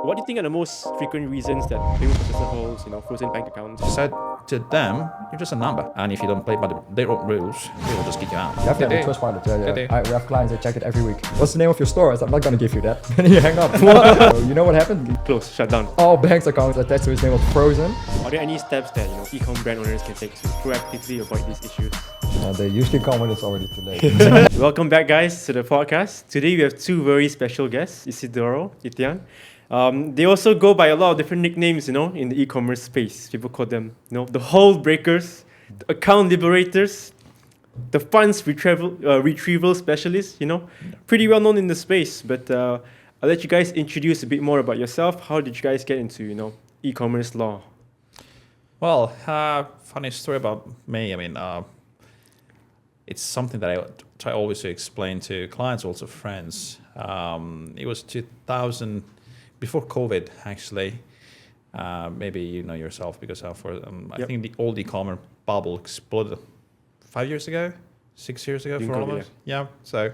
What do you think are the most frequent reasons that payment processor holds, frozen bank accounts? Said to them, you're just a number, and if you don't play by their own rules, they will just kick you out. Definitely Trust Pilot, yeah. We have clients that check it every week. What's the name of your store? I said, I'm not gonna give you that. And you hang up. So you know what happened? Close, shut down. All banks accounts attached to his name was frozen. Are there any steps that Ecom brand owners can take to proactively avoid these issues? They usually come when it's already too late. Welcome back, guys, to the podcast. Today we have two very special guests, Isidoro, Etienne. They also go by a lot of different nicknames, in the e-commerce space. People call them, the hold breakers, the account liberators, the funds retrieval specialists, Pretty well known in the space. But I'll let you guys introduce a bit more about yourself. How did you guys get into, e-commerce law? Well, funny story about me. It's something that I try always to explain to clients, also friends. It was 2000, before COVID, actually. Maybe you know yourself because I think the old e-commerce bubble exploded 5 years ago, 6 years ago for all of us. Yeah. So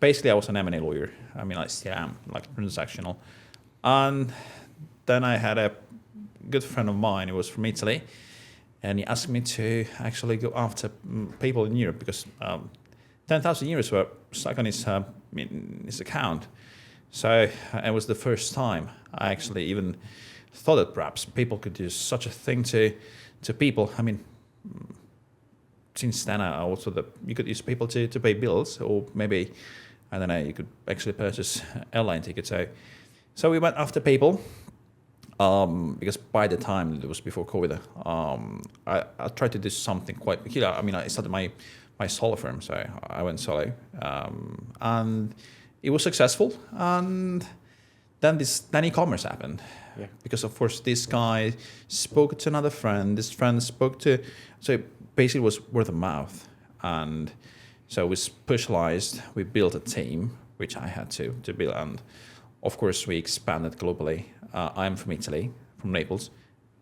basically, I was an M&A lawyer. I still am, transactional. And then I had a good friend of mine who was from Italy. And he asked me to actually go after people in Europe because 10,000 euros were stuck on his account. So it was the first time I actually even thought that perhaps people could do such a thing to people. Since then, I also that you could use people to pay bills, or maybe, I don't know, you could actually purchase airline tickets. So we went after people. Because by the time it was before COVID, I tried to do something quite peculiar. I started my solo firm, so I went solo, and it was successful. And then e-commerce happened, because of course this guy spoke to another friend. This friend spoke to, so basically it was word of mouth, and so we specialized. We built a team, which I had to build, and of course we expanded globally. I'm from Italy, from Naples,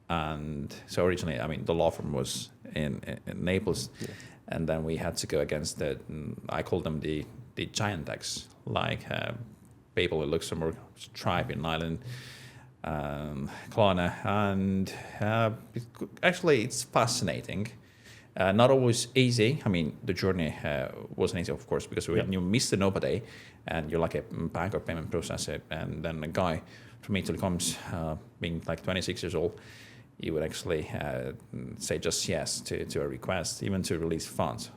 and so originally, the law firm was in Naples, and then we had to go against I call them the giant techs, people in Luxembourg, Stripe in Ireland, Klarna, and actually it's fascinating. Not always easy. The journey wasn't easy, of course, because when you Mr. Nobody, and you're like a bank or payment processor, and then a guy from Italy comes, being 26 years old, he would actually say just yes to a request, even to release funds.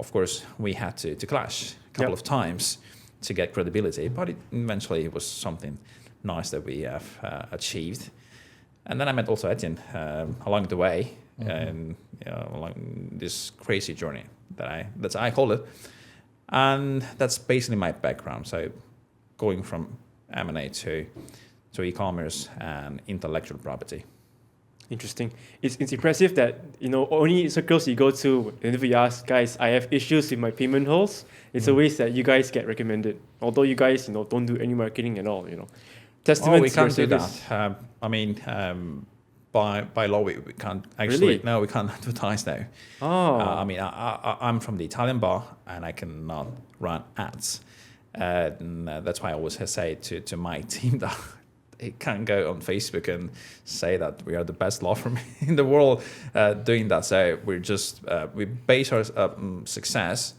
Of course, we had to clash a couple of times to get credibility, but eventually it was something nice that we have achieved. And then I met also Etienne along the way, and along this crazy journey that I call it. And that's basically my background. So going from M&A to e-commerce and intellectual property. Interesting. It's impressive that, only circles you go to, and if you ask, guys, I have issues with my payment holds, it's always that you guys get recommended. Although you guys, don't do any marketing at all, Testament we to your can't do service. that. By law, we can't actually. Really? No, we can't advertise now. Oh. I'm from the Italian bar, and I cannot run ads. And that's why I always say to my team that it can't go on Facebook and say that we are the best law firm in the world doing that. So we're just we base our success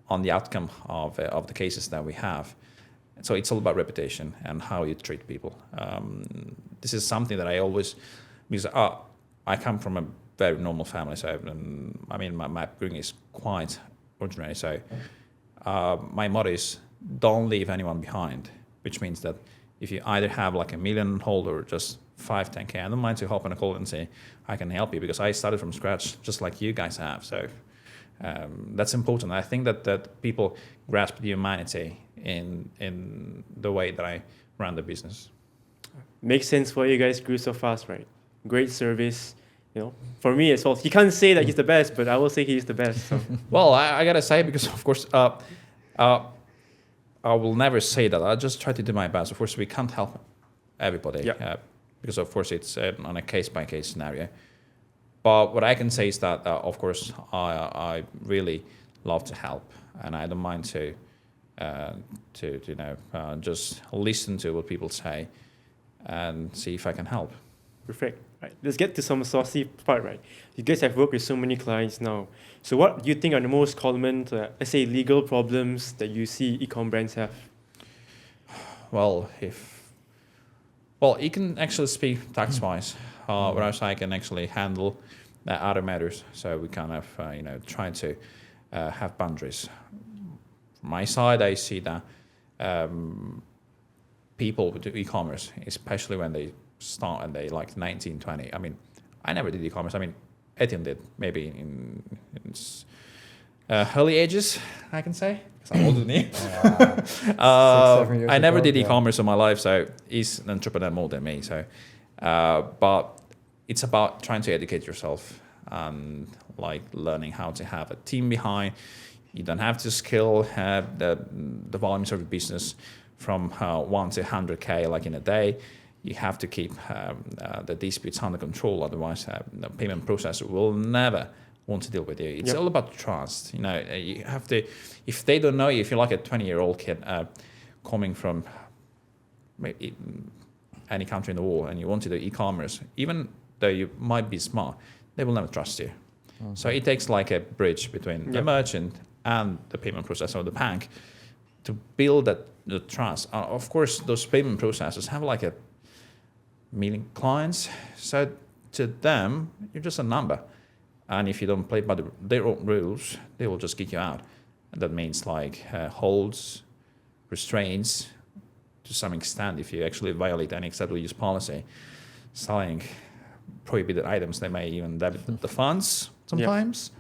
on the outcome of the cases that we have. So it's all about reputation and how you treat people. This is something that I always, because I come from a very normal family. So my upbringing is quite ordinary. So my motto is don't leave anyone behind, which means that if you either have $1 million hold or just 5, 10K, I don't mind to hop on a call and say, I can help you because I started from scratch just like you guys have. So that's important. I think that people grasp the humanity in the way that I run the business. Makes sense why you guys grew so fast, right? Great service, For me as well, he can't say that he's the best, but I will say he's the best. So. Well, I gotta say, because of course, I will never say that. I just try to do my best. Of course, we can't help everybody, because of course it's on a case-by-case scenario. But what I can say is that, of course, I really love to help, and I don't mind to to just listen to what people say and see if I can help. Perfect. Right. Let's get to some saucy part, right? You guys have worked with so many clients now. So what do you think are the most common, let's say, legal problems that you see e-com brands have? Well, you can actually speak tax-wise, whereas I can actually handle other matters. So we kind of, try to have boundaries. From my side, I see that people with e-commerce, especially when they start and they like 19, 20. I mean, I never did e-commerce. I mean, Etienne did, maybe in early ages, I can say. Because I'm older than you. 6-7 years I never ago, did e-commerce in my life, so he's an entrepreneur more than me. So, but it's about trying to educate yourself and like learning how to have a team behind. You don't have to scale the volumes of the business from 1 to 100K like in a day. You have to keep the disputes under control, otherwise the payment processor will never want to deal with you. It's all about trust. You have to, if they don't know you, if you're like a 20-year-old kid coming from maybe any country in the world and you want to do e-commerce, even though you might be smart, they will never trust you. Okay. So it takes like a bridge between the merchant and the payment processor or the bank to build the trust. Of course, those payment processors have like 1 million clients. So to them, you're just a number. And if you don't play by their own rules, they will just kick you out. And that means like holds, restraints to some extent. If you actually violate any acceptable use policy, selling prohibited items, they may even debit the funds sometimes.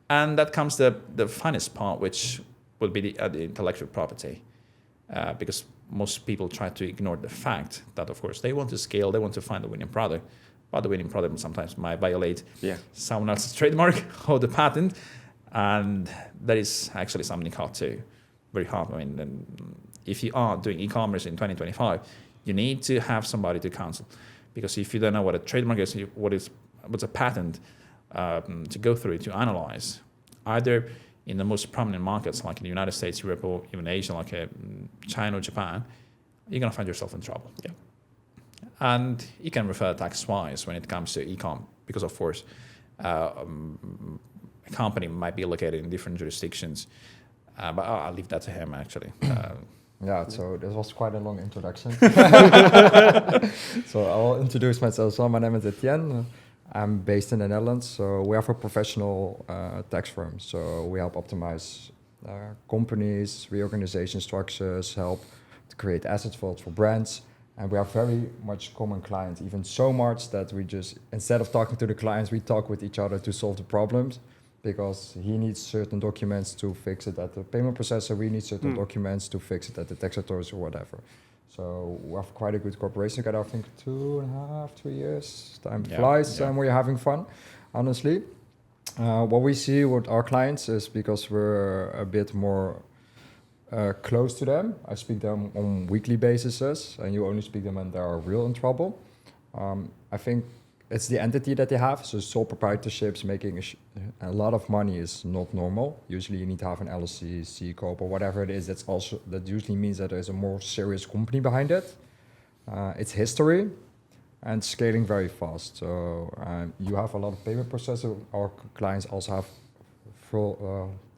And that comes the funnest part, which would be the intellectual property. Because most people try to ignore the fact that, of course, they want to scale, they want to find the winning product, but the winning product sometimes might violate someone else's trademark or the patent, and that is actually something hard to, very hard. I mean, if you are doing e-commerce in 2025, you need to have somebody to counsel, because if you don't know what a trademark is, what's a patent, to go through to analyze, either in the most prominent markets like in the United States, Europe, or even Asia, like China or Japan, you're gonna find yourself in trouble. Yeah. And you can refer tax-wise when it comes to e-com, because of course, a company might be located in different jurisdictions. But I'll leave that to him, actually. So this was quite a long introduction. So I'll introduce myself. So my name is Etienne. I'm based in the Netherlands. So we have a professional tax firm. So we help optimize companies, reorganization structures, help to create asset vaults for brands. And we have very much common clients, even so much that we just, instead of talking to the clients, we talk with each other to solve the problems, because he needs certain documents to fix it at the payment processor, we need certain documents to fix it at the tax authorities or whatever. So we have quite a good cooperation together. I think 2.5, 3 years. Time flies, and we're having fun, honestly. What we see with our clients is, because we're a bit more close to them, I speak them on weekly basis, and you only speak them when they are real in trouble. I think it's the entity that they have. So sole proprietorships, making a lot of money is not normal. Usually you need to have an LLC, C Corp, or whatever it is. That usually means that there's a more serious company behind it. It's history and scaling very fast. So you have a lot of payment processors. Our clients also have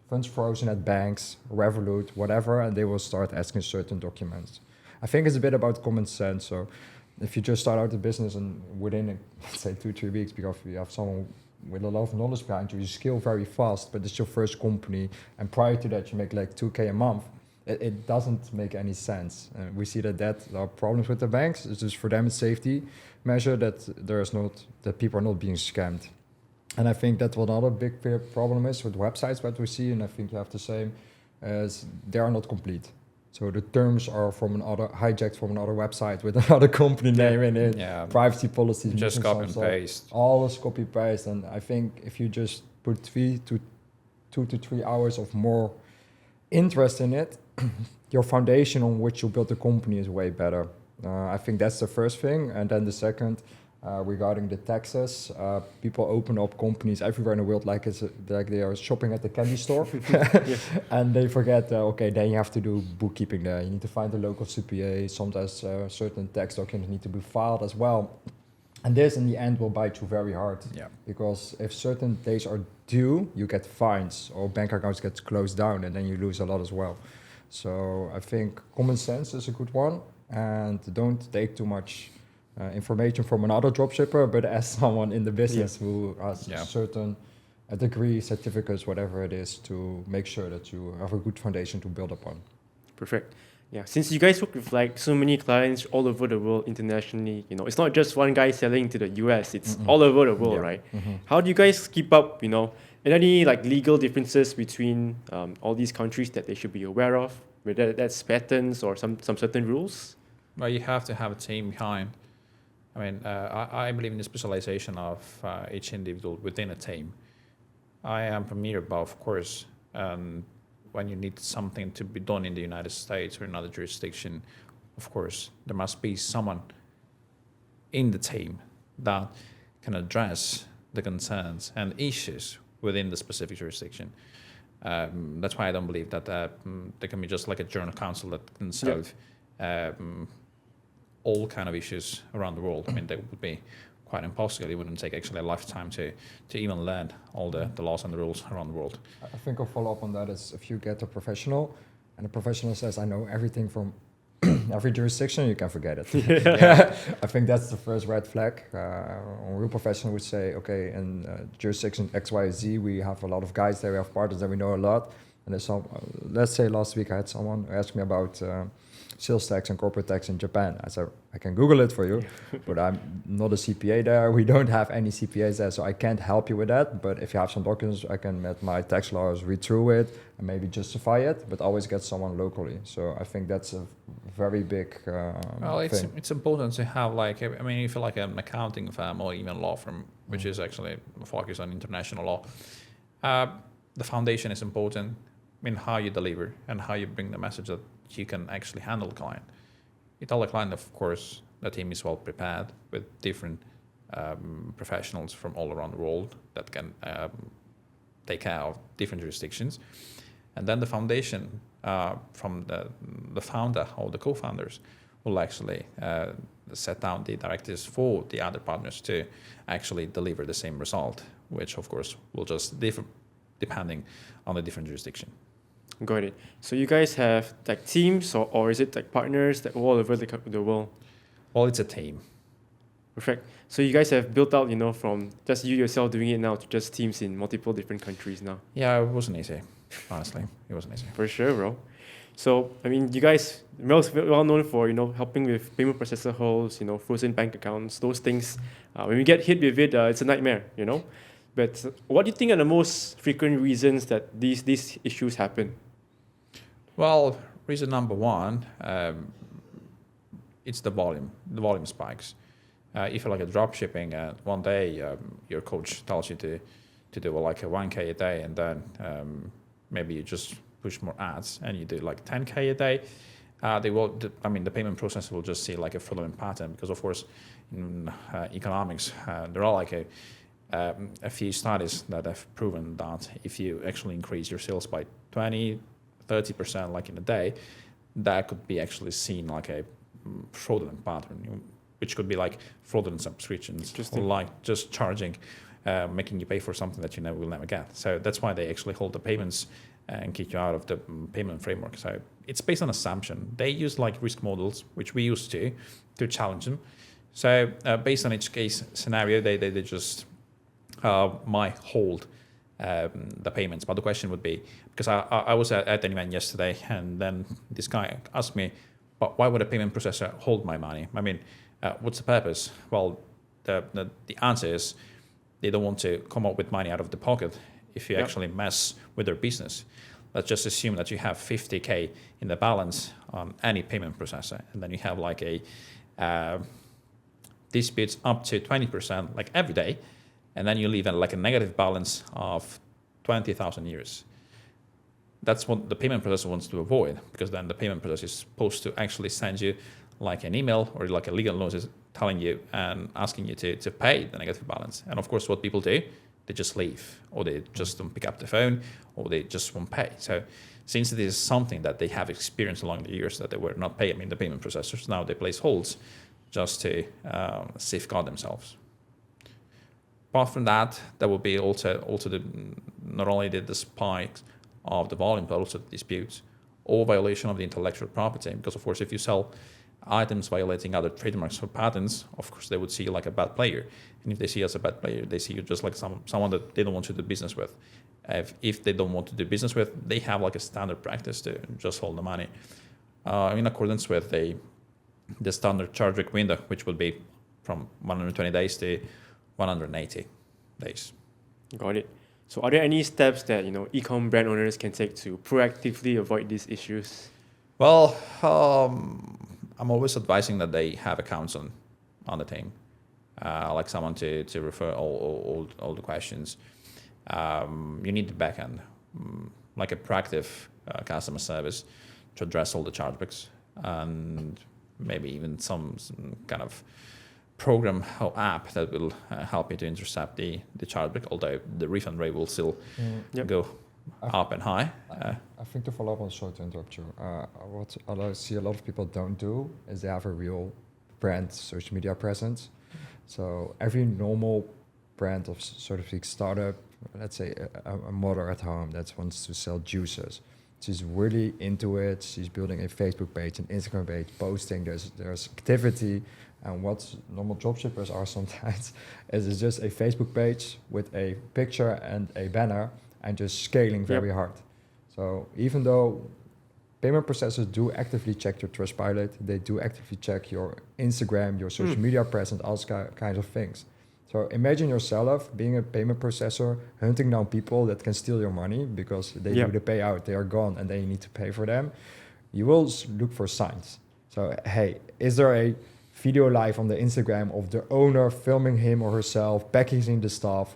funds frozen at banks, Revolut, whatever, and they will start asking certain documents. I think it's a bit about common sense. So if you just start out the business and within, let's say, 2-3 weeks, because you have someone with a lot of knowledge behind you, you scale very fast, but it's your first company, and prior to that you make like 2K a month, it doesn't make any sense. We see that there are problems with the banks. It's just for them a safety measure that that people are not being scammed. And I think that's what another big problem is with websites that we see, and I think you have the same, as they are not complete. So the terms are hijacked from another website with another company name in it. Yeah. Privacy policies. Just copy and paste. Always copy paste. And I think if you just put 2 to 3 hours of more interest in it, your foundation on which you build the company is way better. I think that's the first thing. And then the second, regarding the taxes. People open up companies everywhere in the world like like they are shopping at the candy store, and they forget. Okay, then you have to do bookkeeping there. You need to find a local CPA. Sometimes certain tax documents need to be filed as well. And this, in the end, will bite you very hard. Yeah. Because if certain days are due, you get fines or bank accounts get closed down, and then you lose a lot as well. So I think common sense is a good one, and don't take too much information from another dropshipper, but as someone in the business who has certain degree, certificates, whatever it is, to make sure that you have a good foundation to build upon. Perfect. Yeah, since you guys work with like so many clients all over the world internationally, it's not just one guy selling to the US, it's all over the world, right? How do you guys keep up, Are there any like legal differences between all these countries that they should be aware of, whether that's patents or some certain rules? Well, you have to have a team behind. I mean, I believe in the specialization of each individual within a team. I am familiar, but of course, when you need something to be done in the United States or another jurisdiction, of course, there must be someone in the team that can address the concerns and issues within the specific jurisdiction. That's why I don't believe that there can be just like a general counsel that can solve all kind of issues around the world. I mean, that would be quite impossible. It wouldn't take actually a lifetime to even learn all the laws and the rules around the world. I think a follow-up on that is if you get a professional and the professional says, I know everything from every jurisdiction, you can forget it. I think that's the first red flag. A real professional would say, okay, in jurisdiction X, Y, Z, we have a lot of guys there, we have partners that we know a lot. And there's some, let's say last week I had someone who asked me about sales tax and corporate tax in Japan. I said, I can Google it for you, but I'm not a CPA there. We don't have any CPAs there, so I can't help you with that. But if you have some documents, I can let my tax lawyers read through it and maybe justify it, but always get someone locally. So I think that's a very big well, it's important to have like, I mean, if you're like an accounting firm or even law firm, which is actually focused on international law, the foundation is important. I mean, how you deliver and how you bring the message that you can actually handle the client. You tell the client, of course, the team is well prepared with different professionals from all around the world that can take care of different jurisdictions. And then the foundation from the founder or the co-founders will actually set down the directives for the other partners to actually deliver the same result, which of course will just differ depending on the different jurisdiction. Got it. So you guys have like teams or is it like partners that all over the world? Well, it's a team. Perfect. So you guys have built out, from just you yourself doing it now to just teams in multiple different countries now. Yeah, it wasn't easy. Honestly, it wasn't easy. For sure, bro. So, I mean, you guys well known for, helping with payment processor holes, frozen bank accounts, those things. When we get hit with it, it's a nightmare, But what do you think are the most frequent reasons that these issues happen? Well, reason number one, it's the volume. The volume spikes. If you're like a drop shipping, one day your coach tells you to do like a 1K a day, and then maybe you just push more ads and you do like 10K a day. The payment processor will just see like a fraudulent pattern because, of course, in economics, there are like a few studies that have proven that if you actually increase your sales by 20-30% like in a day, that could be actually seen like a fraudulent pattern, which could be like fraudulent subscriptions, or like just charging, making you pay for something that you will never get. So that's why they actually hold the payments and kick you out of the payment framework. So it's based on assumption. They use like risk models, which we used to challenge them. So based on each case scenario, they just might hold the payments. But the question would be, because I was at an event yesterday, and then this guy asked me, but why would a payment processor hold my money? I mean, what's the purpose? Well, the answer is they don't want to come up with money out of the pocket if you actually mess with their business. Let's just assume that you have 50K in the balance on any payment processor, and then you have like a disputes up to 20% like every day, and then you leave like a negative balance of 20,000 euros. That's what the payment processor wants to avoid, because then the payment processor is supposed to actually send you like an email or like a legal notice telling you and asking you to pay the negative balance. And of course, what people do, they just leave, or they just don't pick up the phone, or they just won't pay. So since it is something that they have experienced along the years that they were not paying, the payment processors, now they place holds just to safeguard themselves. Apart from that, there will be also not only the spikes of the volume, but also the disputes or violation of the intellectual property. Because of course, if you sell items violating other trademarks or patents, of course they would see you like a bad player. And if they see you as a bad player, they see you just like someone that they don't want to do business with. If they don't want to do business with, they have like a standard practice to just hold the money in accordance with the standard charge back window, which will be from 120 days to 180 days. Got it. So are there any steps that e-com brand owners can take to proactively avoid these issues? Well, I'm always advising that they have accounts on the team, like someone to refer all the questions. You need the backend, like a proactive customer service to address all the chargebacks, and maybe even some kind of program or app that will help you to intercept the chargeback, although the refund rate will still go up and high. I think to follow up on, sorry to interrupt you, what I see a lot of people don't do is they have a real brand social media presence. So every normal brand of, so to speak, startup, let's say a mother at home that wants to sell juices, she's really into it. She's building a Facebook page, an Instagram page, posting. There's activity, and what normal dropshippers are sometimes is just a Facebook page with a picture and a banner, and just scaling very hard. So even though payment processors do actively check your Trustpilot, they do actively check your Instagram, your social media presence, all kinds of things. So imagine yourself being a payment processor, hunting down people that can steal your money because they do the payout, they are gone, and then you need to pay for them. You will look for signs. So, hey, is there a video live on the Instagram of the owner filming him or herself, packaging the stuff,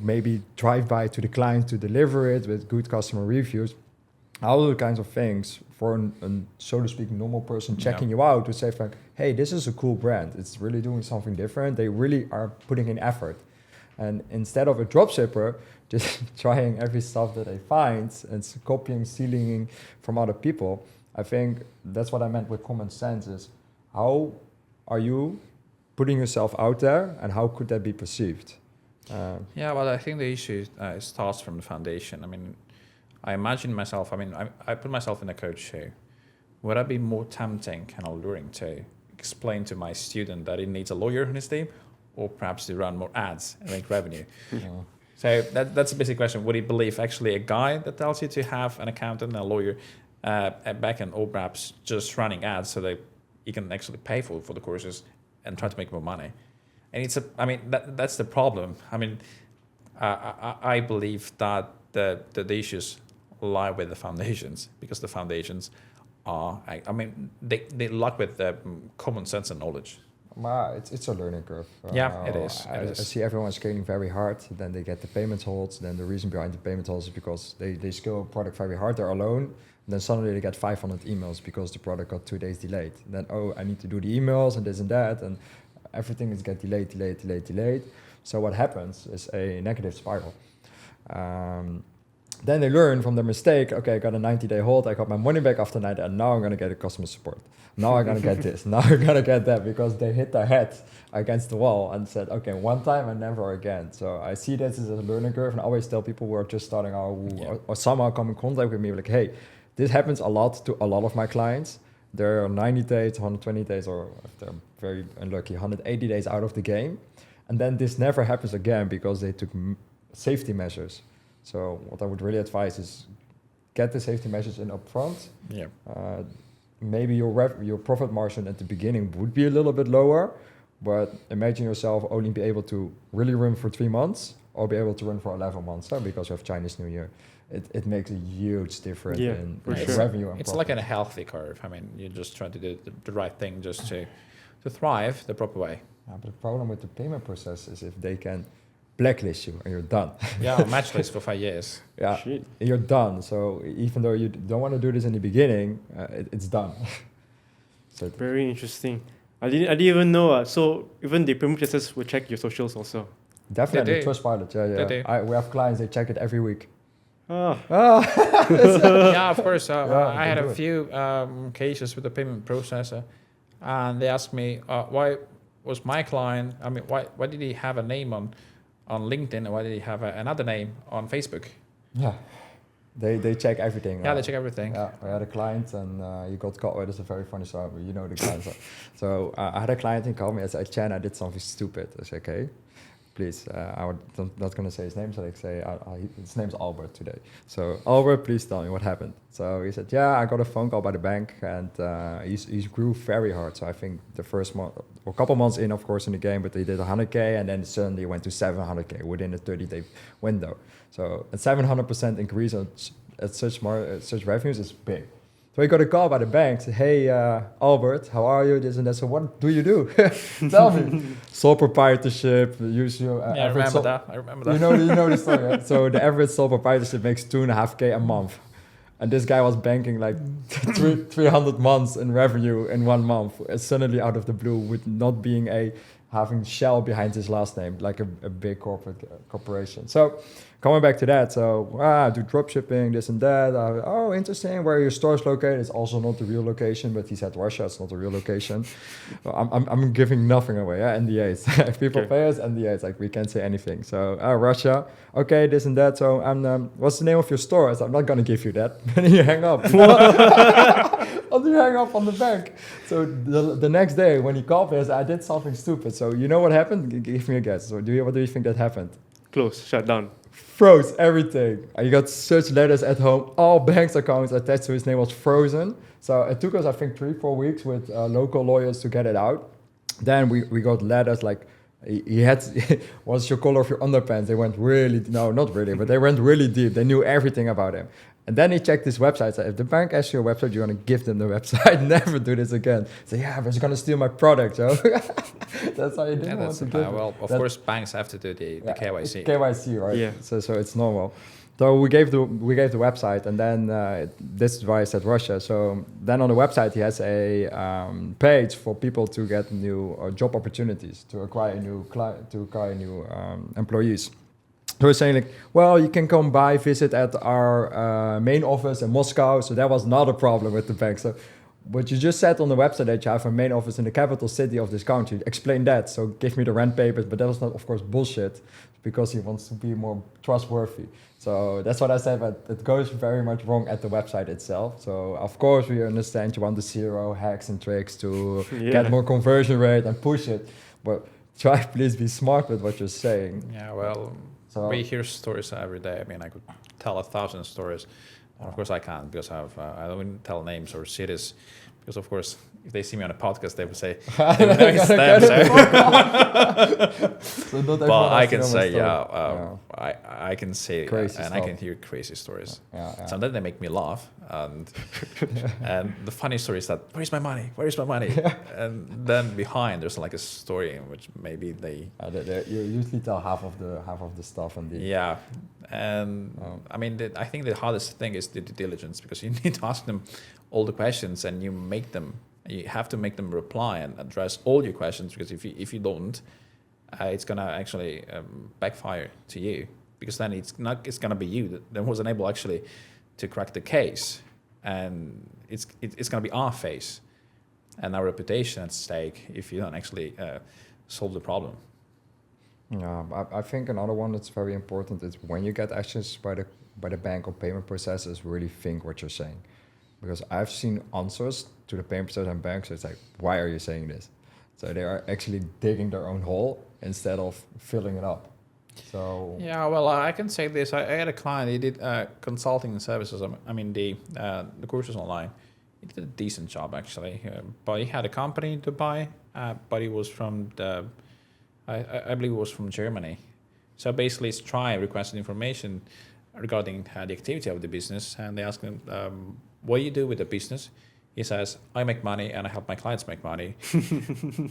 maybe drive by to the client to deliver it with good customer reviews? All those kinds of things for an so to speak, normal person checking you out to say, like, hey, this is a cool brand. It's really doing something different. They really are putting in effort. And instead of a dropshipper just trying every stuff that they find and copying, stealing from other people, I think that's what I meant with common sense is how are you putting yourself out there and how could that be perceived? Well, I think the issue starts from the foundation. I mean, I imagine myself, I put myself in a coach shoe. Would I be more tempting and alluring to explain to my student that he needs a lawyer on his team, or perhaps to run more ads and make revenue? So that's a basic question. Would he believe actually a guy that tells you to have an accountant and a lawyer at backend, or perhaps just running ads so that you can actually pay for the courses and try to make more money? And that's the problem. I believe that the issues lie with the foundations, because the foundations are, they lack with the common sense and knowledge. It's a learning curve. It is. I see everyone scaling very hard, then they get the payment holds. Then the reason behind the payment holds is because they scale a product very hard, they're alone. And then suddenly they get 500 emails because the product got 2 days delayed. Then, I need to do the emails and this and that. And everything is get delayed. So what happens is a negative spiral. Then they learn from their mistake. Okay, I got a 90-day hold. I got my money back after 90, and now I'm gonna get a customer support. Now I'm gonna get this. Now I'm gonna get that, because they hit their head against the wall and said, okay, one time and never again. So I see this as a learning curve, and I always tell people who are just starting out or somehow come in contact with me, like, hey, this happens a lot to a lot of my clients. They're 90 days, 120 days, or if they're very unlucky, 180 days out of the game. And then this never happens again because they took safety measures. So what I would really advise is get the safety measures in upfront. Maybe your profit margin at the beginning would be a little bit lower, but imagine yourself only be able to really run for 3 months or be able to run for 11 months because you have Chinese New Year. It makes a huge difference in revenue and it's profit. like in a healthy curve. You just try to do the right thing just to thrive the proper way. But the problem with the payment process is if they can blacklist you and you're done. Match list for 5 years. You're done. So even though you don't want to do this in the beginning, it's done. So Very interesting. I didn't even know. So even the payment processors will check your socials also. definitely They do. Trustpilot. Yeah, They do. yeah. We have clients, they check it every week. Ah, Yeah, of course. Yeah, I had they a do it. few cases with the payment processor, and they asked me why was my client. I mean, why did he have a name on LinkedIn, and why did he have another name on Facebook? Yeah. They check everything. Yeah, they check everything. Yeah, I had a client and he got caught. It's a very funny story, but you know the client. So I had a client, he called me and said, Etienne, I did something stupid. I said, okay, please. I'm not going to say his name, so I say, his name's Albert today. So Albert, please tell me what happened. So he said, yeah, I got a phone call by the bank and he grew very hard. So I think the first month, or a couple months in, of course, in the game, but he did 100K and then suddenly went to 700K within a 30-day window. So a 700% increase at such revenues is big. So he got a call by the bank, said, hey, Albert, how are you, this and that. So what do you do? Tell me. Sole proprietorship, use your Yeah, I remember that. You know the story, right? So the average sole proprietorship makes 2.5K a month. And this guy was banking like 300 months in revenue in 1 month, suddenly out of the blue, with not being having Shell behind his last name, like a big corporation. So coming back to that, so I do drop shipping, this and that. Oh, interesting. Where are your stores located? It's also not the real location, but he said Russia, it's not the real location. Well, I'm giving nothing away, NDAs. If people pay us, NDAs, like we can't say anything. So Russia, okay, this and that. So what's the name of your store? I said, I'm not going to give you that. And you hang up. And you hang up on the bank. So the next day when he called me, I said, I did something stupid. So you know what happened? Give me a guess. So what do you think that happened? close, shut down. Froze everything. You got such letters at home. All banks accounts attached to his name was frozen. So it took us, I think, 3-4 weeks with local lawyers to get it out. Then we got letters like, he had, what's your color of your underpants? They went really, no, not really, but they went really deep. They knew everything about him. And then he checked his website. Said, if the bank asks you a website, you're going to give them the website. Never do this again. So yeah, but he's going to steal my product, Joe. That's how you didn't want to give it. Well, of course, banks have to do the KYC. KYC, right? Yeah. So it's normal. So we gave the website, and then this is why I said Russia. So then on the website he has a page for people to get new job opportunities, to acquire new employees. So we're saying like, well, you can come by, visit at our main office in Moscow. So that was not a problem with the bank. So what you just said on the website that you have a main office in the capital city of this country, explain that. So give me the rent papers, but that was not, of course, bullshit, because he wants to be more trustworthy. So that's what I said, but it goes very much wrong at the website itself. So of course we understand you want the zero hacks and tricks to get more conversion rate and push it, but try please be smart with what you're saying. Yeah, well, so we hear stories every day. I mean, I could tell 1,000 stories. Of course I can't, because I don't tell names or cities, because of course if they see me on a podcast they would say they would know it's them. So not but I can everyone say has I can say Crazy and stuff. I can hear crazy stories. Yeah. Sometimes they make me laugh, and the funny story is that where's my money? And then behind there's like a story in which maybe they you usually tell half of the stuff and the and I mean I think the hardest thing is the due diligence, because you need to ask them all the questions, and you have to make them reply and address all your questions, because if you don't, it's gonna actually backfire to you, because then it's gonna be you that wasn't able actually to crack the case, and it's gonna be our face and our reputation at stake if you don't actually solve the problem. Yeah, I think another one that's very important is when you get actions by the bank or payment processors, really think what you're saying. Because I've seen answers to the payment processor and banks, it's like, why are you saying this? So they are actually digging their own hole instead of filling it up. So yeah, well, I can say this. I had a client, he did consulting services. I mean, the courses online. He did a decent job, actually. But he had a company in Dubai, but he was from I believe it was from Germany. So basically, Stripe requested information regarding the activity of the business, and they asked him, what do you do with the business? He says, I make money and I help my clients make money.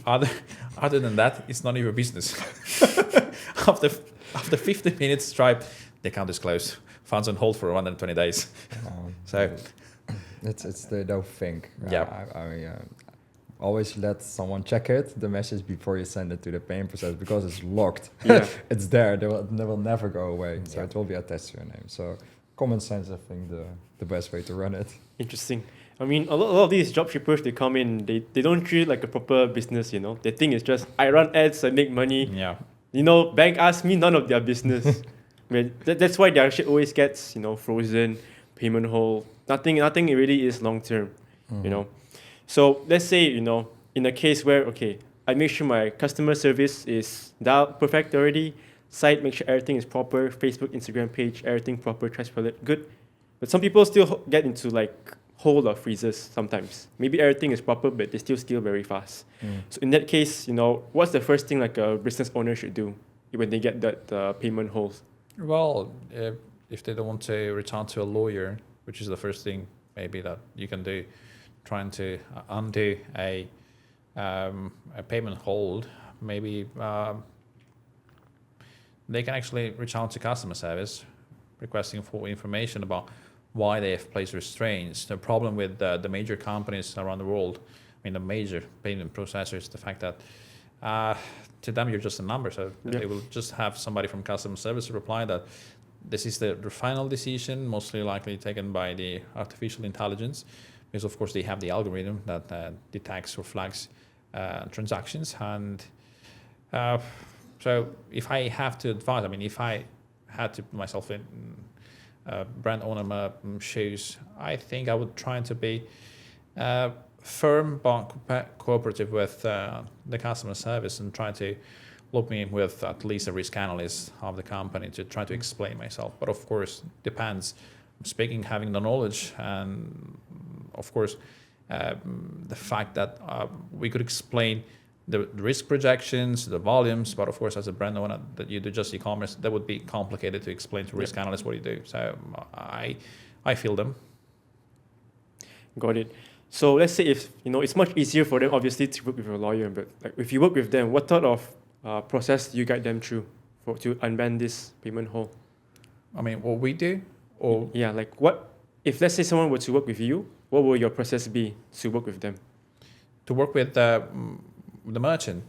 Other than that, it's none of your business. After 50 minutes, Stripe, the account is closed. Funds on hold for 120 days. So it's they don't think. Yeah. always let someone check it, the message, before you send it to the payment process, because it's locked. Yeah. It's there. They will never go away. So Yeah. it will be attached to your name. So common sense, I think, the best way to run it. Interesting. I mean, a lot of these job shippers, they come in, they don't treat it like a proper business, you know. They think it's just, I run ads, I make money. Yeah. You know, bank asks me, none of their business. I mean, that's why their shit always gets, you know, frozen, payment hold. Nothing really is long term, you know. So let's say, you know, in a case where, okay, I make sure my customer service is dialed perfect already, site, make sure everything is proper, Facebook, Instagram page, everything proper, Trustpilot, good. But some people still get into like hold or freezes sometimes. Maybe everything is proper, but they still steal very fast. So in that case, you know, what's the first thing like a business owner should do when they get that payment hold? Well, if they don't want to reach out to a lawyer, which is the first thing maybe that you can do, trying to undo a payment hold, maybe they can actually reach out to customer service, requesting for information about why they have placed restraints. The problem with the major companies around the world, I mean the major payment processors, the fact that to them you're just a number, so they will just have somebody from customer service reply that this is the final decision, mostly likely taken by the artificial intelligence, because of course they have the algorithm that detects or flags transactions. And so if I have to advise, I mean, if I had to put myself in brand owner shoes, I think I would try to be firm but cooperative with the customer service and try to look me with at least a risk analyst of the company to try to explain myself. But of course, depends. Speaking, having the knowledge, and of course, the fact that we could explain the risk projections, the volumes, but of course, as a brand owner that you do just e-commerce, that would be complicated to explain to risk analysts what you do. So I feel them. Got it. So let's say if, you know, it's much easier for them obviously to work with a lawyer, but like if you work with them, what sort of process do you guide them through to unban this payment hold? I mean, what we do, or yeah, like what if let's say someone were to work with you, what will your process be to work with them? to work with the merchant.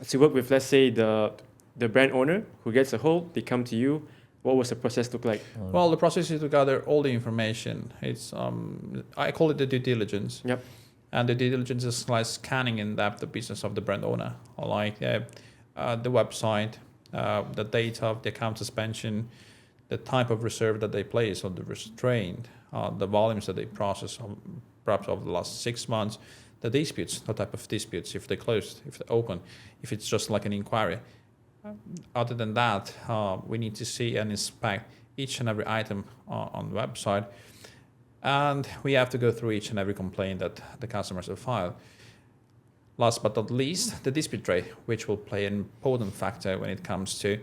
To work with, let's say, the brand owner who gets a hold, they come to you. What was the process look like? Well, the process is to gather all the information. It's I call it the due diligence. Yep. And the due diligence is like scanning in depth the business of the brand owner, like the website, the date of the account suspension, the type of reserve that they place on the restraint, the volumes that they process perhaps over the last 6 months, the disputes, the type of disputes, if they're closed, if they're open, if it's just like an inquiry. Other than that, we need to see and inspect each and every item on the website, and we have to go through each and every complaint that the customers have filed. Last but not least, the dispute rate, which will play an important factor when it comes to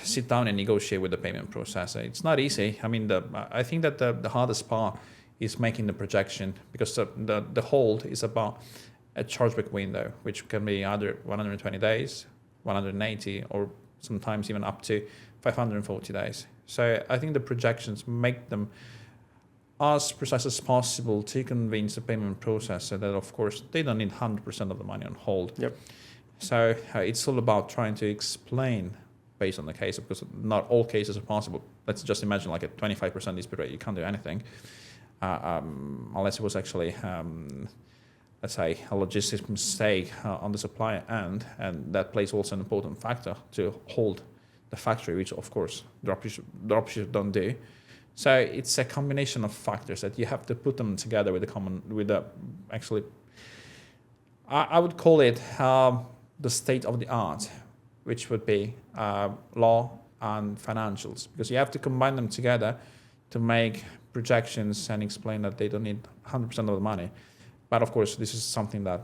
sit down and negotiate with the payment processor. It's not easy. I mean, I think that the hardest part is making the projection, because the hold is about a chargeback window, which can be either 120 days, 180, or sometimes even up to 540 days. So I think the projections make them as precise as possible to convince the payment processor that, of course, they don't need 100% of the money on hold. Yep. So it's all about trying to explain based on the case, because not all cases are possible. Let's just imagine like a 25% dispute rate. You can't do anything unless it was actually, let's say, a logistics mistake on the supplier end, and that plays also an important factor to hold the factory, which of course dropshippers don't do. So it's a combination of factors that you have to put them together I would call it the state of the art, which would be law and financials, because you have to combine them together to make projections and explain that they don't need 100% of the money. But of course, this is something that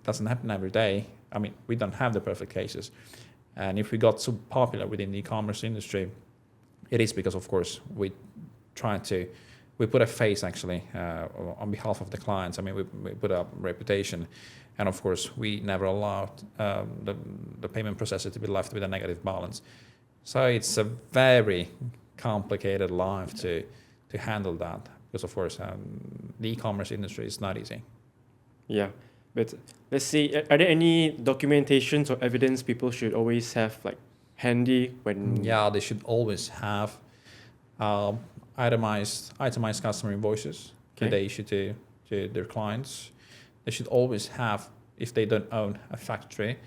doesn't happen every day. I mean, we don't have the perfect cases. And if we got so popular within the e-commerce industry, it is because, of course, we put a face actually on behalf of the clients. I mean, we put a reputation. And of course, we never allowed the payment processor to be left with a negative balance. So it's a very complicated life to handle that, because of course the e-commerce industry is not easy. Yeah. But let's say, are there any documentations or evidence people should always have like handy when? Yeah, they should always have um, itemized customer invoices that Okay. they issue to their clients. They should always have, if they don't own a factory,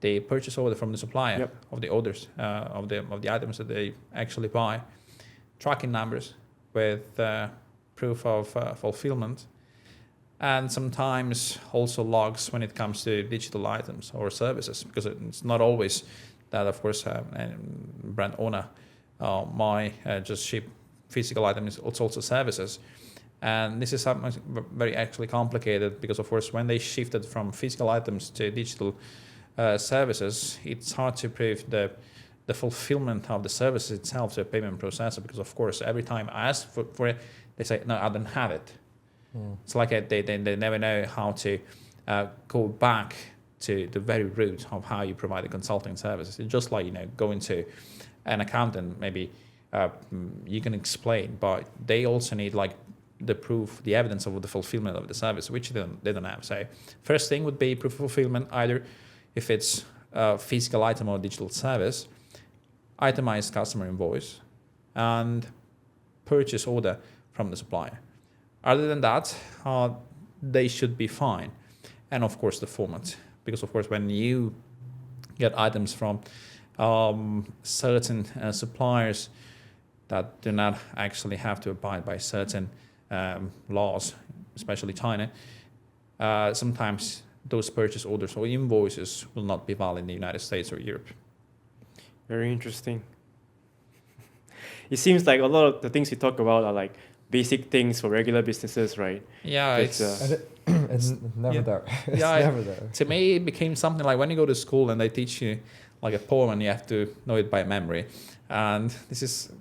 the purchase order from the supplier Yep. of the orders of the items that they actually buy, tracking numbers with proof of fulfillment, and sometimes also logs when it comes to digital items or services, because it's not always that, of course, a brand owner might just ship physical items. It's also services. And this is something very actually complicated because, of course, when they shifted from physical items to digital services, it's hard to prove the fulfillment of the service itself to a payment processor, because, of course, every time I ask for it, they say, no, I don't have it. It's like they never know how to go back to the very root of how you provide the consulting services. It's just like, going to an accountant, maybe you can explain, but they also need like the proof, the evidence of the fulfillment of the service, which they don't have. So first thing would be proof of fulfillment, either if it's a physical item or digital service, itemized customer invoice, and purchase order from the supplier. Other than that, they should be fine. And of course the format, because of course when you get items from certain suppliers that do not actually have to abide by certain laws, especially China, sometimes those purchase orders or invoices will not be valid in the United States or Europe. Very interesting. It seems like a lot of the things you talk about are like basic things for regular businesses, right? Yeah, But, it's It's never Yeah. there. It's Yeah, never there. to me it became something like when you go to school and they teach you like a poem and you have to know it by memory. And this is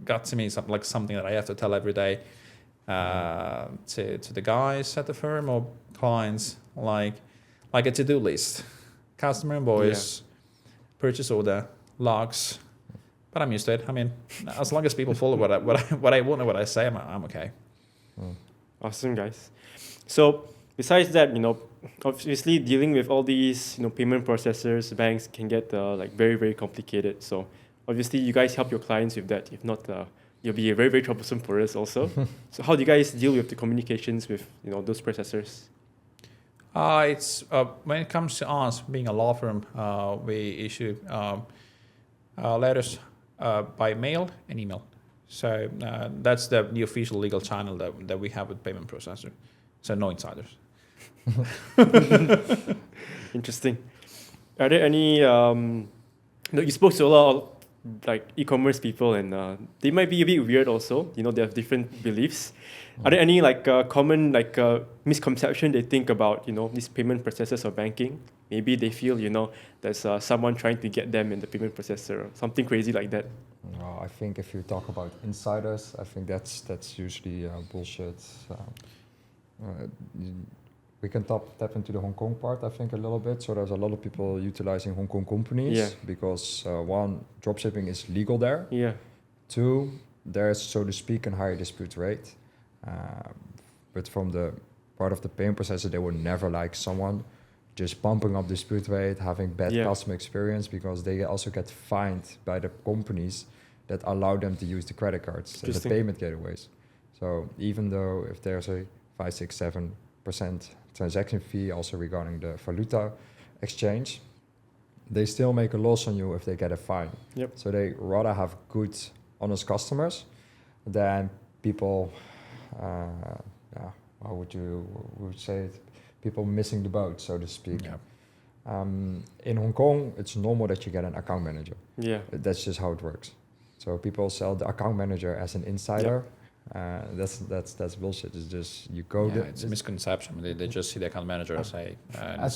got to me something that I have to tell every day to the guys at the firm or clients, like a to-do list, customer invoice, purchase order, logs. But I'm used to it. I mean, as long as people follow what I want and what I say, I'm okay. Awesome, guys. So besides that, obviously dealing with all these, payment processors, banks can get like very, very complicated. So obviously you guys help your clients with that. If not, it'll be very, very troublesome for us also. So how do you guys deal with the communications with, those processors? It's when it comes to us being a law firm, we issue letters by mail and email. So that's the official legal channel that we have with payment processor. So no insiders. Interesting. Are there any, you spoke to a lot of like e-commerce people, and they might be a bit weird also. They have different beliefs. Are there any like common like misconception they think about, these payment processors or banking? Maybe they feel, there's someone trying to get them in the payment processor or something crazy like that. Well, I think if you talk about insiders, I think that's usually bullshit. We can tap into the Hong Kong part, I think, a little bit. So there's a lot of people utilizing Hong Kong companies because one, dropshipping is legal there. Yeah. Two, there's, so to speak, a higher dispute rate. But from the part of the payment processor, they would never like someone just bumping up dispute rate, having bad customer experience, because they also get fined by the companies that allow them to use the credit cards and the payment gateways. So even though if there's a 5, 6, 7% transaction fee also regarding the valuta exchange, they still make a loss on you if they get a fine. Yep. So they rather have good, honest customers than people, how would you say it? People missing the boat, so to speak. Yeah. In Hong Kong, it's normal that you get an account manager. Yeah. That's just how it works. So people sell the account manager as an insider. That's bullshit. It's just you go. It's a misconception. They just see the account manager as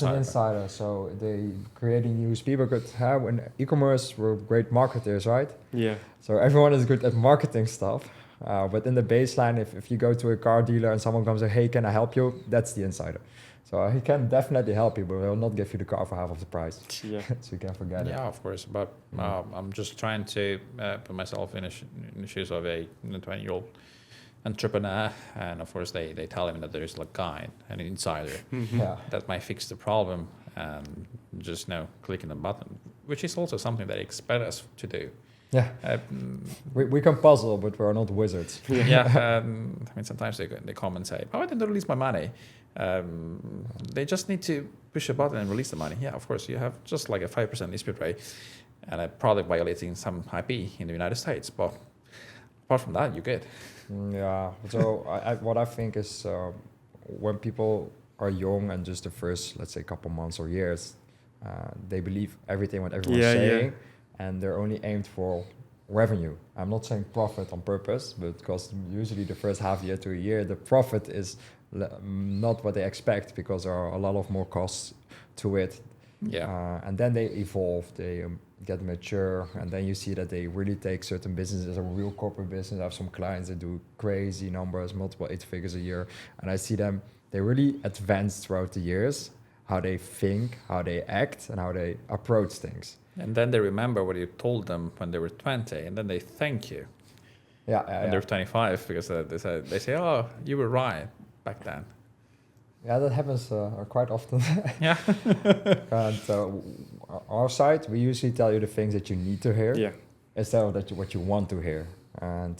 an insider. So they creating USP. Because in e-commerce, we're great marketers, right? Yeah. So everyone is good at marketing stuff. But in the baseline, if you go to a car dealer and someone comes and, hey, can I help you? That's the insider. So he can definitely help you, but he will not give you the car for half of the price. Yeah. So you can forget it. Yeah, of course. But I'm just trying to put myself in the shoes of a 20-year-old entrepreneur, and of course they tell him that there's like guy, an insider Yeah. that might fix the problem, and just clicking the button, which is also something they expect us to do. Yeah. We can puzzle, but we're not wizards. I mean, sometimes they come and say, "Oh, I didn't release my money." They just need to push a button and release the money. Yeah, of course, you have just like a 5% dispute rate, and a product violating some IP in the United States. But apart from that, you're good. Yeah. So what I think is when people are young and just the first, let's say, couple months or years, they believe everything what everyone's saying, and they're only aimed for revenue. I'm not saying profit on purpose, but because usually the first half year to a year, the profit is not what they expect because there are a lot of more costs to it. Yeah. And then they evolve, they get mature, and then you see that they really take certain businesses as a real corporate business. I have some clients that do crazy numbers, multiple 8 figures a year, and I see them, they really advance throughout the years, how they think, how they act, and how they approach things. And then they remember what you told them when they were 20, and then they thank you when they're 25 because they say, "Oh, you were right back then." Yeah, that happens quite often. Yeah. And our side, we usually tell you the things that you need to hear, instead of what you want to hear. And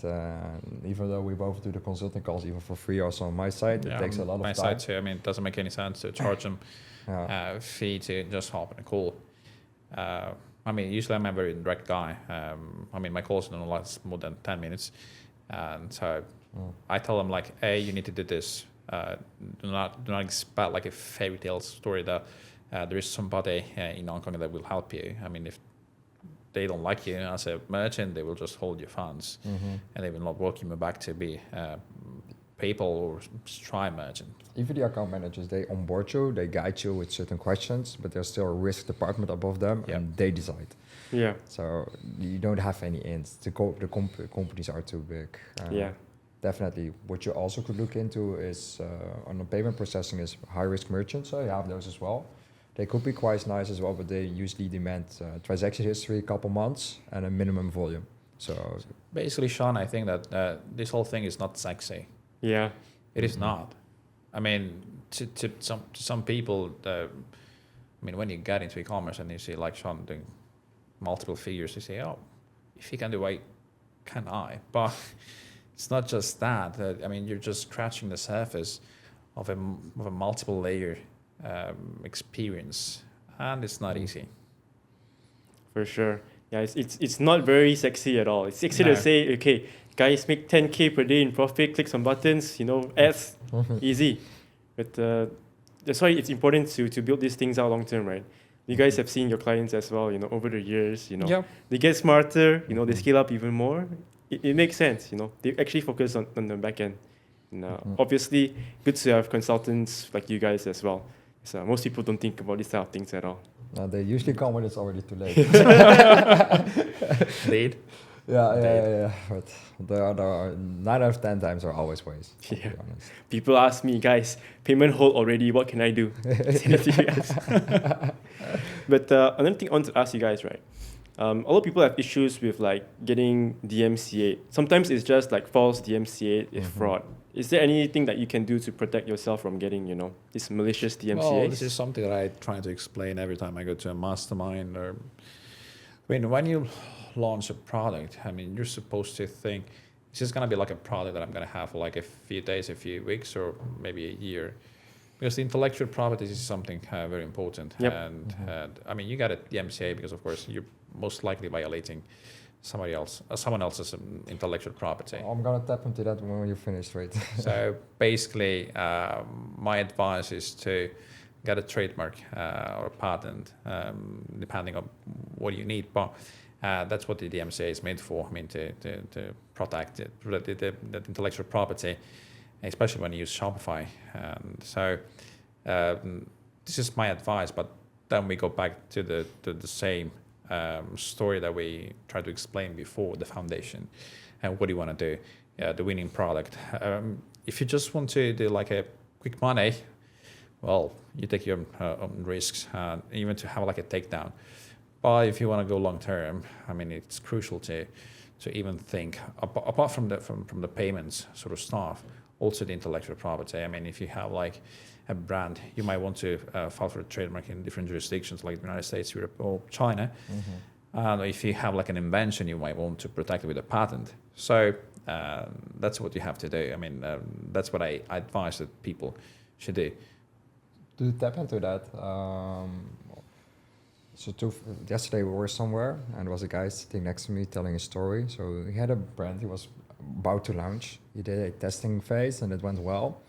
even though we both do the consulting calls even for free, also on my side, it takes a lot of time. My side too. I mean, it doesn't make any sense to charge them fee to just hop on a call. I mean, usually I'm a very direct guy. I mean, my calls don't last more than 10 minutes. And so I tell them like, hey, you need to do this. Do not expect like a fairy tale story that there is somebody in Hong Kong that will help you. I mean, if they don't like you as a merchant, they will just hold your funds and they will not welcome you back to be people or Stripe merchant. Even the account managers, they onboard you, they guide you with certain questions, but there's still a risk department above them, and they decide. Yeah. So you don't have any ins. The companies are too big. Definitely. What you also could look into is on the payment processing is high risk merchants. So you have those as well. They could be quite nice as well, but they usually demand transaction history, a couple months, and a minimum volume. So basically, Sean, I think that this whole thing is not sexy. Yeah. It is not. I mean, to some people, I mean, when you get into e-commerce and you see like Sean doing multiple figures, you say, oh, if he can do it, can I? But it's not just that. I mean, you're just scratching the surface of a multiple layer experience, and it's not easy. For sure. Yeah, it's not very sexy at all. It's sexy to say, okay, guys make 10K per day in profit, click some buttons, ads, easy. But that's why it's important to build these things out long term, right? You guys have seen your clients as well, over the years, they get smarter, they scale up even more. It makes sense, they actually focus on the back end. And obviously, good to have consultants like you guys as well. So most people don't think about these type of things at all. No, they usually come when it's already too late. Lead. Yeah. But there are 9 out of 10 times are always ways. To be honest. People ask me, guys, payment hold already. What can I do? But another thing I want to ask you guys, right? A lot of people have issues with like getting DMCA. Sometimes it's just like false DMCA, it's fraud. Is there anything that you can do to protect yourself from getting, this malicious DMCA? Well, this is something that I try to explain every time I go to a mastermind. I mean, when you launch a product, I mean, you're supposed to think, is this going to be like a product that I'm going to have for like a few days, a few weeks, or maybe a year? Because the intellectual property is something very important. Yep. And I mean, you got a DMCA because, of course, you're most likely violating someone else's intellectual property. I'm gonna tap into that when you finish, right? So basically, my advice is to get a trademark or a patent, depending on what you need. But that's what the DMCA is made for. I mean, to protect the intellectual property, especially when you use Shopify. So this is my advice. But then we go back to the same story that we tried to explain before, the foundation, and what do you want to do, the winning product. If you just want to do like a quick money, well, you take your own risks, even to have like a takedown. But if you want to go long term, I mean, it's crucial to to even think apart from the payments sort of stuff, also the intellectual property. I mean, if you have like a brand, you might want to file for a trademark in different jurisdictions like the United States, Europe, or China. And if you have like an invention, you might want to protect it with a patent. So that's what you have to do. I mean, that's what I advise that people should do. To tap into that, yesterday we were somewhere and there was a guy sitting next to me telling a story. So he had a brand he was about to launch. He did a testing phase and it went well.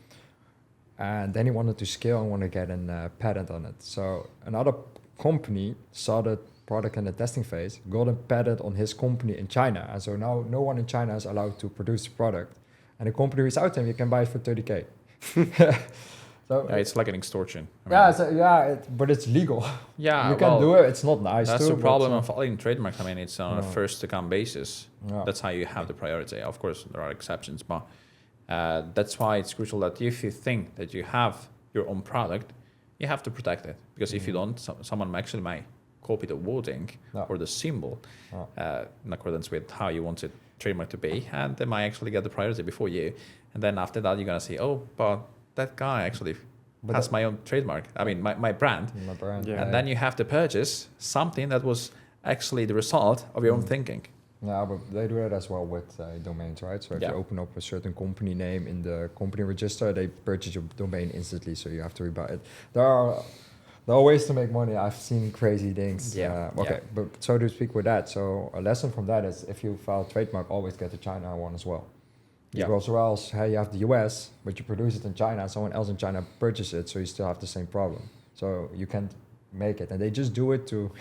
And then he wanted to scale and wanted to get a patent on it. So another company saw the product in the testing phase, got a patent on his company in China. And so now no one in China is allowed to produce the product. And the company reached out to him, you can buy it for 30K. So it's like an extortion. I mean, but it's legal. Yeah, you can do it. It's not nice. That's too, the problem of filing trademarks. I mean, it's on a Yeah. first-to-come basis. Yeah. That's how you have the priority. Of course, there are exceptions, but that's why it's crucial that if you think that you have your own product, you have to protect it. Because if you don't, someone actually might copy the wording Yeah. or the symbol Yeah. in accordance with how you want it trademark to be, and they might actually get the priority before you. And then after that, you're gonna say, oh, but that guy actually has my own trademark. I mean, my brand. My brand. Yeah. And then you have to purchase something that was actually the result of your own thinking. Yeah, but they do that as well with domains, right? So if Yeah. you open up a certain company name in the company register, they purchase your domain instantly, so you have to rebuy it. There are ways to make money. I've seen crazy things. Yeah, Okay, yeah. but so to speak with that. So a lesson from that is if you file trademark, always get the China one as well. Yeah. Because or else, hey, you have the US, but you produce it in China, and someone else in China purchases it, so you still have the same problem. So you can't make it, and they just do it to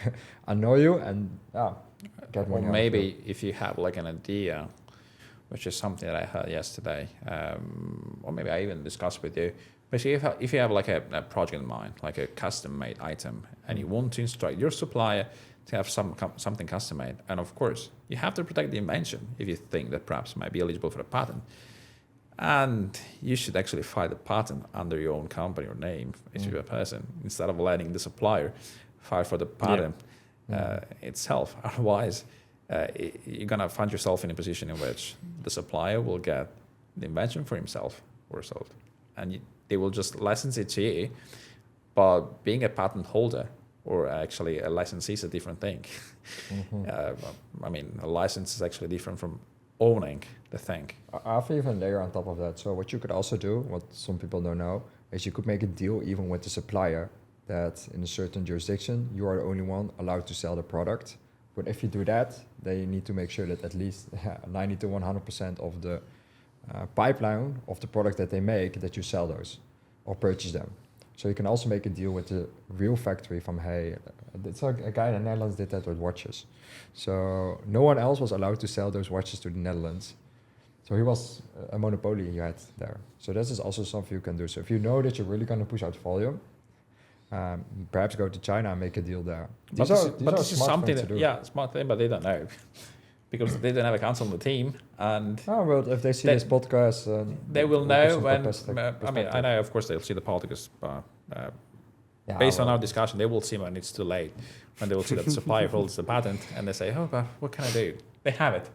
annoy you and get Or money. out of maybe you. if you have like an idea, which is something that I heard yesterday, or maybe I even discussed with you. Basically, if you have like a project in mind, like a custom-made item, and you want to instruct your supplier to have something custom-made, and of course, you have to protect the invention if you think that perhaps it might be eligible for a patent. And you should actually file the patent under your own company or name if you're a person, instead of letting the supplier file for the patent itself. Otherwise, you're going to find yourself in a position in which the supplier will get the invention for himself or herself, and they will just license it to you. But being a patent holder or actually a licensee is a different thing. I mean, a license is actually different from owning the thing. I've even layer on top of that. So what you could also do, what some people don't know, is you could make a deal even with the supplier that in a certain jurisdiction, you are the only one allowed to sell the product. But if you do that, then you need to make sure that at least 90 to 100% of the pipeline of the product that they make, that you sell those or purchase them. So you can also make a deal with the real factory from, hey, it's like a guy in the Netherlands did that with watches. So no one else was allowed to sell those watches to the Netherlands. So he was a monopoly you had there. So this is also something you can do. So if you know that you're really going to push out volume, perhaps go to China and make a deal there. But this is something things to that, do. smart thing, but they don't know. Because they don't have a counsel on the team, and Oh, well, if they see this podcast, they will put know some when. perspective. I mean, I know, of course, they'll see the politics. Yeah, Based on well, our discussion, they will see when it's too late. When they will see that the supplier holds the patent, and they say, "Oh, but what can I do?" They have it.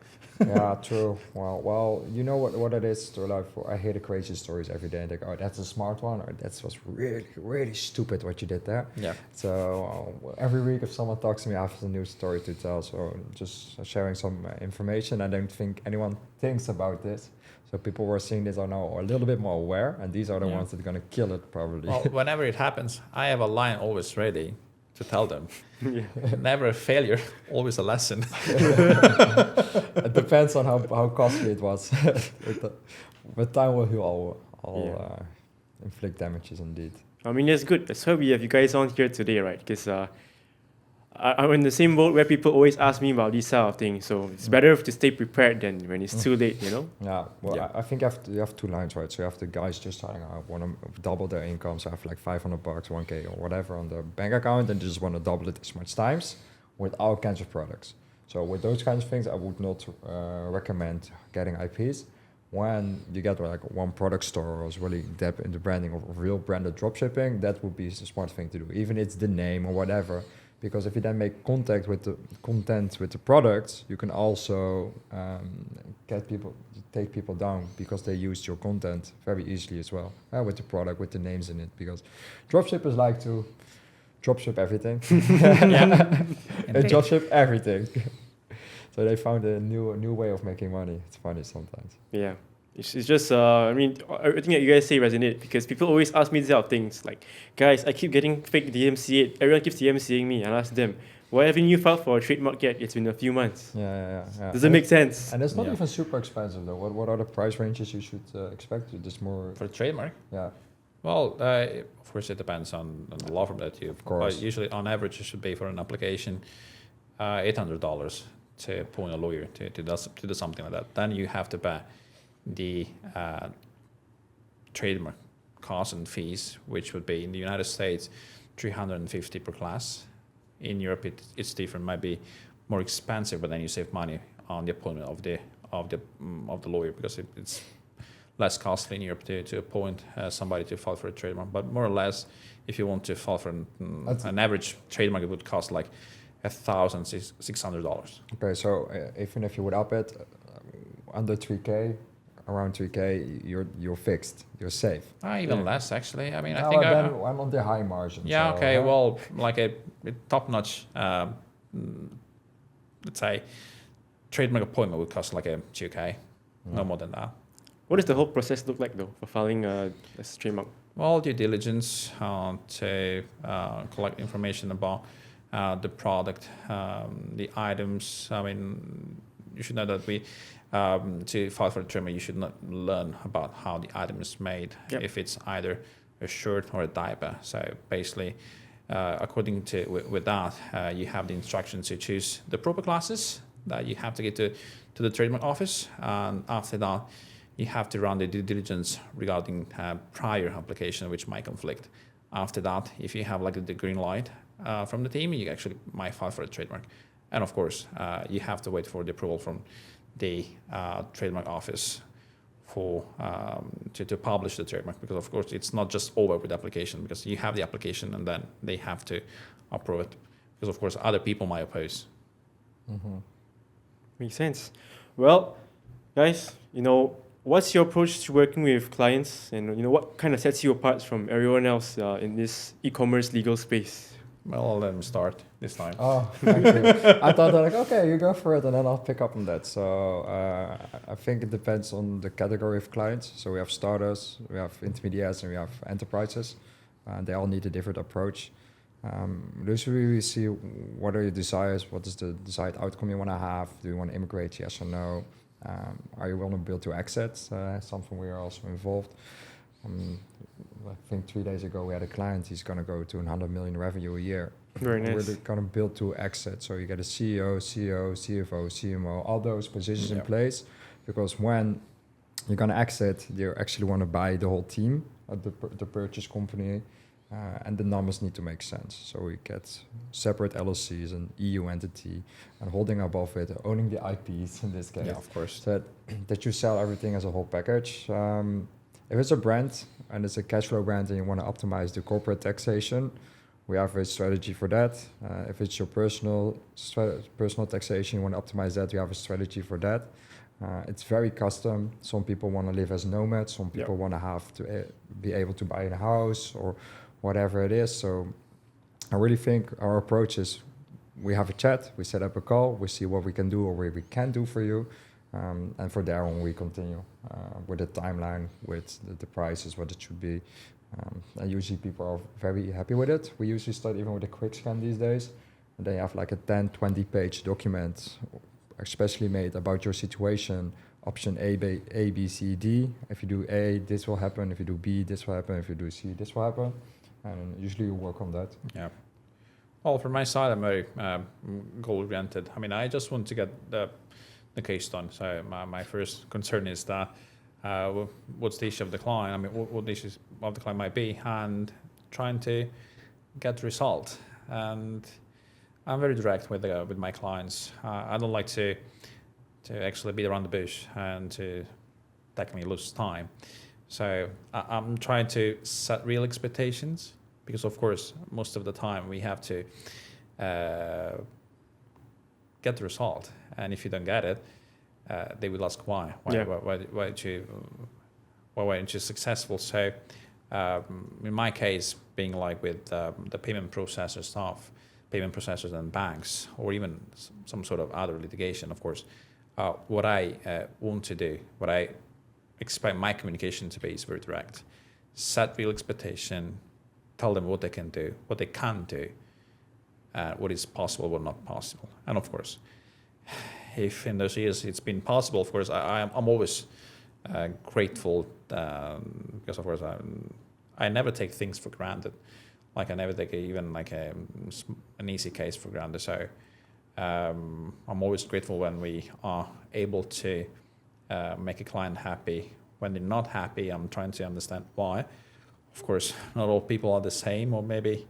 yeah, true. Well, you know what it is to like. I hear the crazy stories every day, and they go, "Oh, that's a smart one," or "That was really, really stupid what you did there." Yeah. So every week, if someone talks to me, I have a new story to tell. So just sharing some information. I don't think anyone thinks about this. So people who are seeing this are now a little bit more aware, and these are the ones that are going to kill it probably. Well, whenever it happens, I have a line always ready to tell them. Never a failure, always a lesson. It depends on how costly it was. But time will heal all inflict damages indeed. I mean, that's good. That's why we have you guys on here today, right? Because I'm in the same boat where people always ask me about these sort of things. So it's better to stay prepared than when it's too late, you know? Yeah, well, Yeah. I think you have two lines, right? So you have the guys just starting out, want to double their income, so have like $500, 1K or whatever on the bank account, and they just want to double it as much times with all kinds of products. So with those kinds of things, I would not recommend getting IPs. When you get like one product store or is really deep in the branding of real branded dropshipping, that would be a smart thing to do. Even if it's the name or whatever, Because if you then make content with the products, you can also take people down because they used your content very easily as well, with the product, with the names in it. Because dropshippers like to dropship everything. They dropship everything. So they found a new way of making money. It's funny sometimes. Yeah. It's just, I mean, everything that you guys say resonate because people always ask me these type of things. Like, guys, I keep getting fake DMCA. Everyone keeps DMCAing me. And I ask them, why haven't you filed for a trademark yet? It's been a few months. Yeah. Does it make sense? And it's not even super expensive though. What are the price ranges you should expect? Just more For trademark? Yeah. Well, of course, it depends on the law firm that you. Of course. But usually, on average, you should pay for an application $800 to appoint a lawyer to do something like that. Then you have to pay the trademark costs and fees, which would be in the United States $350 per class. In Europe, it's different. Might be more expensive, but then you save money on the appointment of the lawyer because it's less costly in Europe to appoint somebody to file for a trademark. But more or less, if you want to file for an average trademark, it would cost like $1,600. Okay, so even if you would up it under 3K, around 3K, you're fixed, you're safe. Even less, actually. I mean, I No, think then I'm on the high margin. Yeah. So, Okay. Well, like a top-notch, let's say, trademark appointment would cost like a 2K, no more than that. What does the whole process look like though for filing a trademark? Well, due diligence to collect information about the product, the items. I mean, you should know that we to file for a trademark, you should not learn about how the item is made. Yep. If it's either a shirt or a diaper. So basically, according to with that, you have the instructions to choose the proper classes that you have to get to the trademark office, and after that, you have to run the due diligence regarding prior application, which might conflict. After that, if you have like the green light from the team, you actually might file for a trademark. And of course, you have to wait for the approval from the trademark office for to publish the trademark, because of course it's not just over with the application, because you have the application and then they have to approve it, because of course other people might oppose. Mm-hmm. Makes sense. Well, guys, what's your approach to working with clients, and what kind of sets you apart from everyone else in this e-commerce legal space? Well, let me start this time. Oh, thank you. I thought like, okay, you go for it, and then I'll pick up on that. So I think it depends on the category of clients. So we have starters, we have intermediates, and we have enterprises. They all need a different approach. Usually we see what are your desires, what is the desired outcome you want to have. Do you want to immigrate, yes or no? Are you want to build to exit? Something we are also involved. I think 3 days ago we had a client, he's going to go to 100 million revenue a year. Very nice. We're going to build to exit. So you get a CEO, CFO, CMO, all those positions in place, because when you're going to exit, you actually want to buy the whole team at the purchase company, and the numbers need to make sense. So we get separate LLCs, an EU entity, and holding above it, owning the IPs in this case. Yeah, of course. So that you sell everything as a whole package. If it's a brand and it's a cash flow brand and you want to optimize the corporate taxation, we have a strategy for that. If it's your personal taxation, you want to optimize that, we have a strategy for that. It's very custom. Some people want to live as nomads. Some people want to have to be able to buy a house or whatever it is. So I really think our approach is we have a chat, we set up a call, we see what we can do or what we can do for you. And for there on, we continue with the timeline, with the prices, what it should be. And usually people are very happy with it. We usually start even with a quick scan these days. And they have like a 10, 20 page document, especially made about your situation. Option A, B, C, D. If you do A, this will happen. If you do B, this will happen. If you do C, this will happen. And usually you work on that. Yeah. Well, from my side, I'm very goal-oriented. I mean, I just want to get the case done. So my first concern is that what's the issue of the client? I mean, what the issues of the client might be, and trying to get the result. And I'm very direct with my clients. I don't like to actually beat around the bush and to technically lose time. So I'm trying to set real expectations, because of course most of the time we have to get the result. And if you don't get it, they will ask why. Why weren't you successful? So in my case, being like with the payment processors and banks, or even some sort of other litigation, of course, what I want to do, what I expect my communication to be is very direct. Set real expectation, tell them what they can do, what they can't do, what is possible, what not possible. And of course, if in those years it's been possible, of course, I'm always grateful because, of course, I never take things for granted. Like I never take even like an easy case for granted. So I'm always grateful when we are able to make a client happy. When they're not happy, I'm trying to understand why. Of course, not all people are the same, or maybe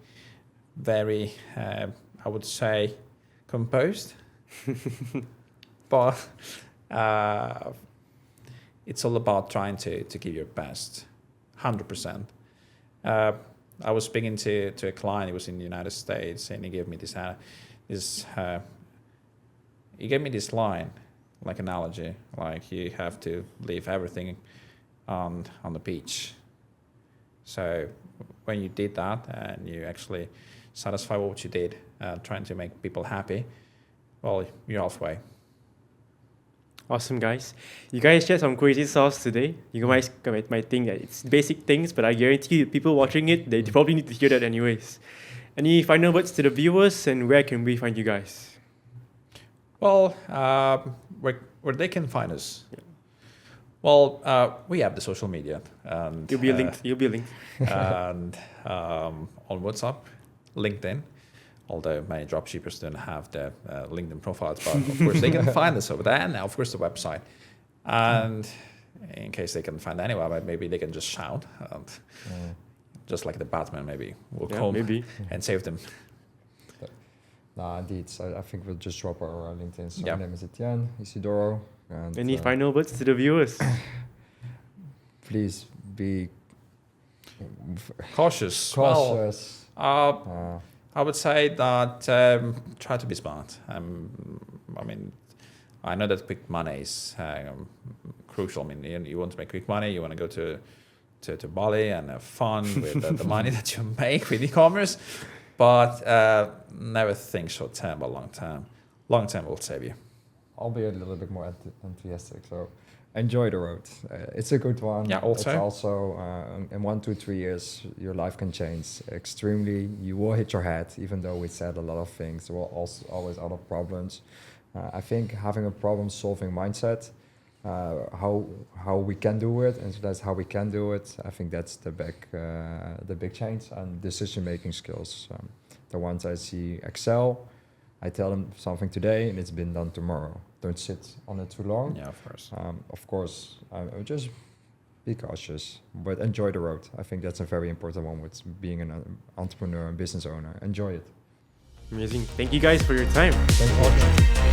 very, I would say, composed. But it's all about trying to give your best, 100%. I was speaking to a client. He was in the United States, and he gave me this line, like analogy, like you have to leave everything on the beach. So when you did that and you actually satisfy what you did, trying to make people happy, well, you're halfway. Awesome, guys. You guys shared some crazy sauce today. You guys might think that it's basic things, but I guarantee you, people watching it, they probably need to hear that anyways. Any final words to the viewers, and where can we find you guys? Well, where they can find us. Yeah. Well, we have the social media. And, You'll be linked. And on WhatsApp, LinkedIn. Although many dropshippers don't have the LinkedIn profiles, but of course they can find us over there, and of course the website. And in case they can find anywhere, maybe they can just shout, and just like the Batman, maybe we'll come and save them. No, indeed. So I think we'll just drop our LinkedIn. So my name is Etienne, Isidoro. And, any final words to the viewers? Please be cautious. Well, I would say that try to be smart. I mean, I know that quick money is crucial. I mean, you want to make quick money, you want to go to Bali and have fun with the money that you make with e-commerce, but never think short term but long term. Long term will save you. I'll be a little bit more enthusiastic. So enjoy the road. It's a good one. Yeah, also. It's also in 1, 2, 3 years, your life can change extremely. You will hit your head, even though we said a lot of things. There will also always other problems. I think having a problem-solving mindset, how we can do it, and so that's how we can do it. I think that's the big change, and decision-making skills. The ones I see excel, I tell them something today, and it's been done tomorrow. Don't sit on it too long. Yeah, of course. Of course, just be cautious, but enjoy the road. I think that's a very important one with being an entrepreneur and business owner. Enjoy it. Amazing. Thank you guys for your time. Thank you.